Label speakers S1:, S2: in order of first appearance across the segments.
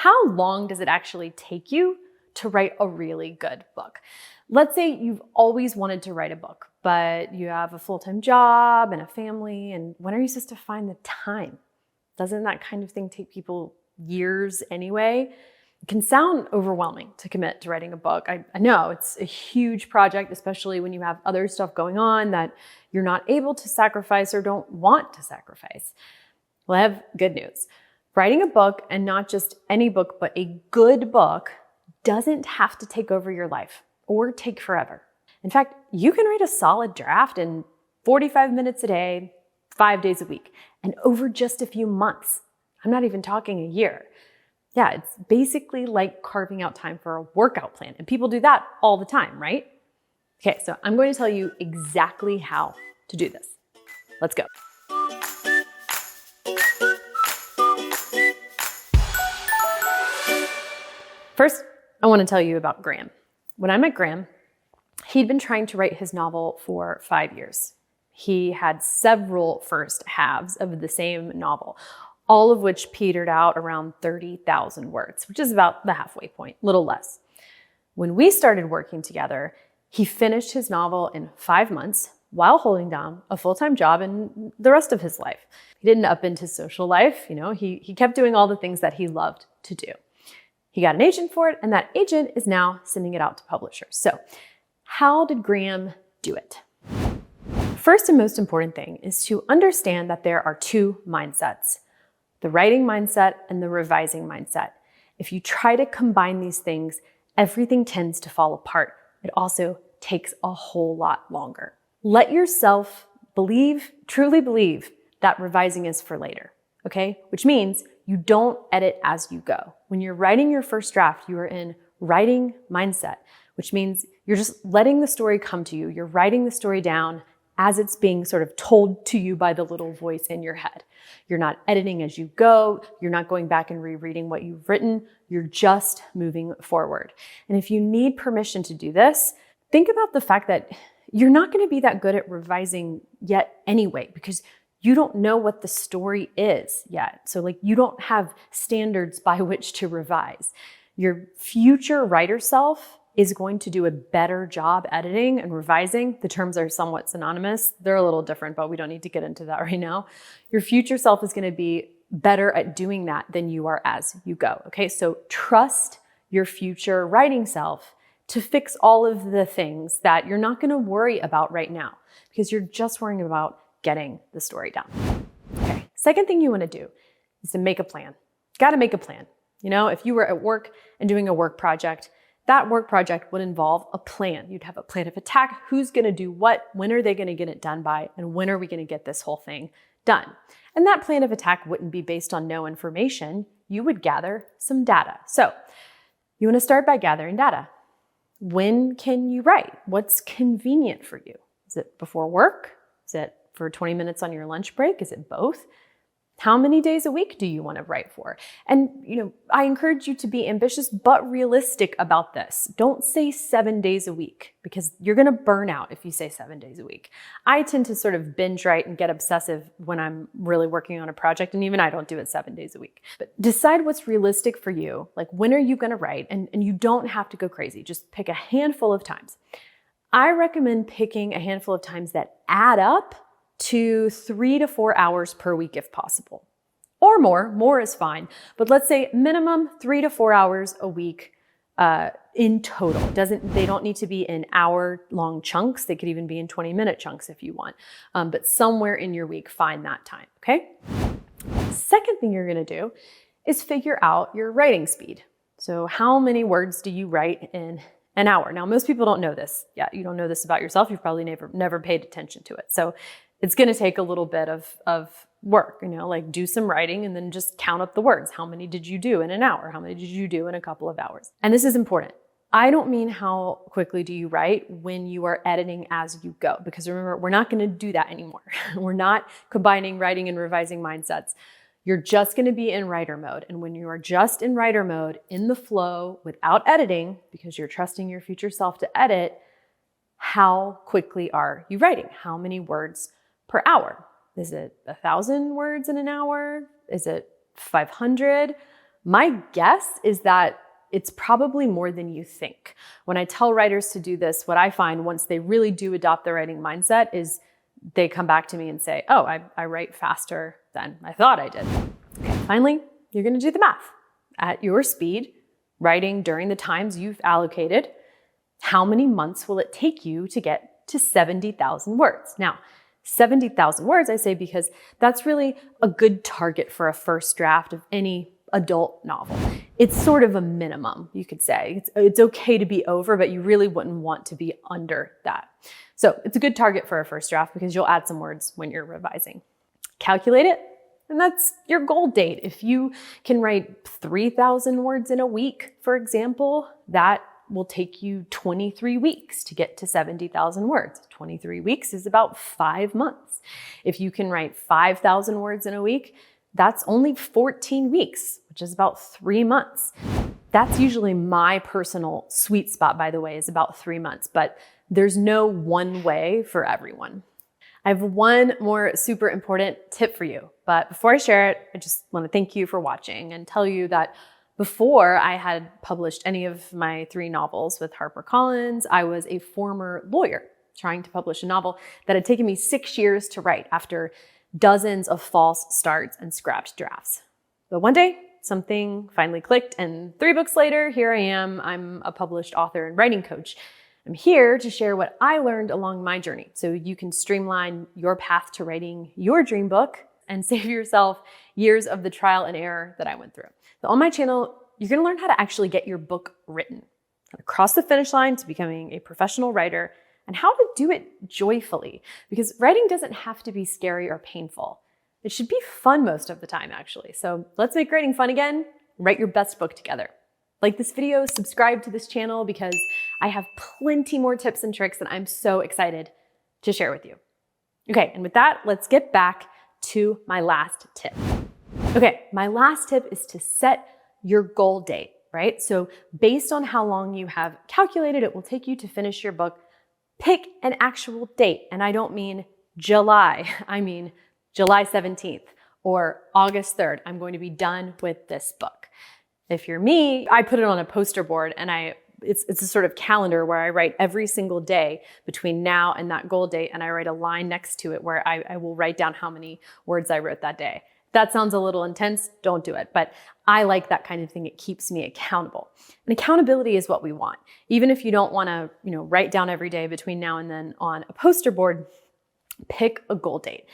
S1: how long does it actually take you to write a really good book? Let's say you've always wanted to write a book, but you have a full-time job and a family, and when are you supposed to find the time? Doesn't that kind of thing take people years anyway? It can sound overwhelming to commit to writing a book. I know it's a huge project, especially when you have other stuff going on that you're not able to sacrifice or don't want to sacrifice. Well, I have good news. Writing a book, and not just any book, but a good book, doesn't have to take over your life or take forever. In fact, you can write a solid draft in 45 minutes a day, 5 days a week, and over just a few months. I'm not even talking a year. Yeah, it's basically like carving out time for a workout plan, and people do that all the time, right? Okay, so I'm going to tell you exactly how to do this. Let's go. First, I want to tell you about Graham. When I met Graham, he'd been trying to write his novel for 5 years. He had several first halves of the same novel, all of which petered out around 30,000 words, which is about the halfway point, a little less. When we started working together, he finished his novel in 5 months while holding down a full-time job and the rest of his life. He didn't up into social life, he kept doing all the things that he loved to do. He got an agent for it, and that agent is now sending it out to publishers. So how did Graham do it? First and most important thing is to understand that there are two mindsets: the writing mindset and the revising mindset. If you try to combine these things, everything tends to fall apart. It also takes a whole lot longer. Let yourself truly believe that revising is for later, okay? Which means you don't edit as you go. When you're writing your first draft, you are in writing mindset, which means you're just letting the story come to you. You're writing the story down as it's being sort of told to you by the little voice in your head. You're not editing as you go. You're not going back and rereading what you've written. You're just moving forward. And if you need permission to do this, think about the fact that you're not going to be that good at revising yet anyway, because you don't know what the story is yet. So you don't have standards by which to revise. Your future writer self is going to do a better job editing and revising. The terms are somewhat synonymous. They're a little different, but we don't need to get into that right now. Your future self is going to be better at doing that than you are as you go. Okay, so trust your future writing self to fix all of the things that you're not going to worry about right now, because you're just worrying about getting the story down. Okay, second thing you want to do is to make a plan. Got to make a plan. If you were at work and doing a work project, that work project would involve a plan. You'd have a plan of attack. Who's going to do what? When are they going to get it done by? And when are we going to get this whole thing done? And that plan of attack wouldn't be based on no information. You would gather some data. So you want to start by gathering data. When can you write? What's convenient for you? Is it before work? Is it for 20 minutes on your lunch break? Is it both? How many days a week do you want to write for? And, I encourage you to be ambitious but realistic about this. Don't say 7 days a week, because you're going to burn out if you say 7 days a week. I tend to sort of binge write and get obsessive when I'm really working on a project, and even I don't do it 7 days a week. But decide what's realistic for you. When are you going to write? And you don't have to go crazy. Just pick a handful of times. I recommend picking a handful of times that add up to 3 to 4 hours per week if possible. Or more. More is fine. But let's say minimum 3 to 4 hours a week in total. They don't need to be in hour-long chunks. They could even be in 20-minute chunks if you want. But somewhere in your week, find that time, okay? Second thing you're going to do is figure out your writing speed. So how many words do you write in an hour? Now, most people don't know this. Yeah, you don't know this about yourself. You've probably never paid attention to it. So it's going to take a little bit of work, do some writing and then just count up the words. How many did you do in an hour? How many did you do in a couple of hours? And this is important. I don't mean how quickly do you write when you are editing as you go, because remember, we're not going to do that anymore. We're not combining writing and revising mindsets. You're just going to be in writer mode. And when you are just in writer mode, in the flow, without editing, because you're trusting your future self to edit, how quickly are you writing? How many words per hour? Is it 1,000 words in an hour? Is it 500? My guess is that it's probably more than you think. When I tell writers to do this, what I find once they really do adopt the writing mindset is they come back to me and say, oh, I write faster than I thought I did. Okay, finally, you're gonna do the math. At your speed, writing during the times you've allocated, how many months will it take you to get to 70,000 words? Now, 70,000 words, I say because that's really a good target for a first draft of any adult novel. It's sort of a minimum, you could say. It's okay to be over, but you really wouldn't want to be under that. So it's a good target for a first draft because you'll add some words when you're revising. Calculate it, and that's your goal date. If you can write 3,000 words in a week, for example, that will take you 23 weeks to get to 70,000 words. 23 weeks is about 5 months. If you can write 5,000 words in a week, that's only 14 weeks, which is about 3 months. That's usually my personal sweet spot, by the way, is about 3 months, but there's no one way for everyone. I have one more super important tip for you, but before I share it, I just want to thank you for watching and tell you that before I had published any of my 3 novels with HarperCollins, I was a former lawyer trying to publish a novel that had taken me 6 years to write after dozens of false starts and scrapped drafts. But one day, something finally clicked, and 3 books later, here I am. I'm a published author and writing coach. I'm here to share what I learned along my journey so you can streamline your path to writing your dream book and save yourself years of the trial and error that I went through. So on my channel, you're going to learn how to actually get your book written, how to cross the finish line to becoming a professional writer, and how to do it joyfully, because writing doesn't have to be scary or painful. It should be fun most of the time, actually. So let's make writing fun again. Write your best book together. Like this video, subscribe to this channel because I have plenty more tips and tricks that I'm so excited to share with you. Okay, and with that, let's get back to my last tip. Okay, my last tip is to set your goal date, right? So based on how long you have calculated it will take you to finish your book, pick an actual date. And I don't mean July, I mean July 17th or August 3rd. I'm going to be done with this book. If you're me, I put it on a poster board and it's a sort of calendar where I write every single day between now and that goal date, and I write a line next to it where I will write down how many words I wrote that day. That sounds a little intense, don't do it. But I like that kind of thing. It keeps me accountable. And accountability is what we want. Even if you don't want to, write down every day between now and then on a poster board, pick a goal date.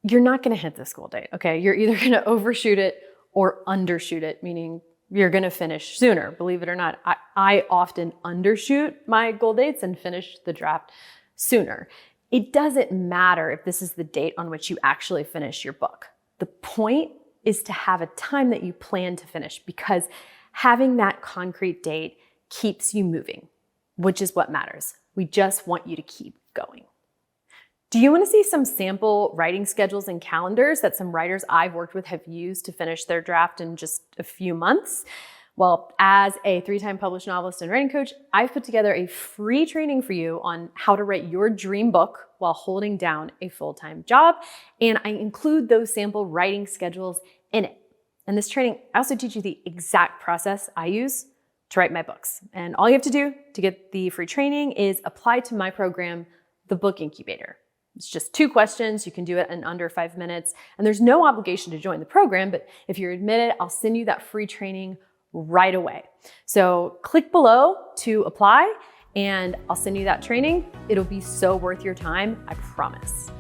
S1: You're not going to hit this goal date, okay? You're either going to overshoot it or undershoot it, meaning you're going to finish sooner. Believe it or not, I often undershoot my goal dates and finish the draft sooner. It doesn't matter if this is the date on which you actually finish your book. The point is to have a time that you plan to finish, because having that concrete date keeps you moving, which is what matters. We just want you to keep going. Do you want to see some sample writing schedules and calendars that some writers I've worked with have used to finish their draft in just a few months? Well, as a 3-time published novelist and writing coach, I've put together a free training for you on how to write your dream book while holding down a full-time job. And I include those sample writing schedules in it. And this training, I also teach you the exact process I use to write my books. And all you have to do to get the free training is apply to my program, the Book Incubator. It's just 2 questions. You can do it in under 5 minutes. And there's no obligation to join the program, but if you're admitted, I'll send you that free training right away. So click below to apply and I'll send you that training. It'll be so worth your time, I promise.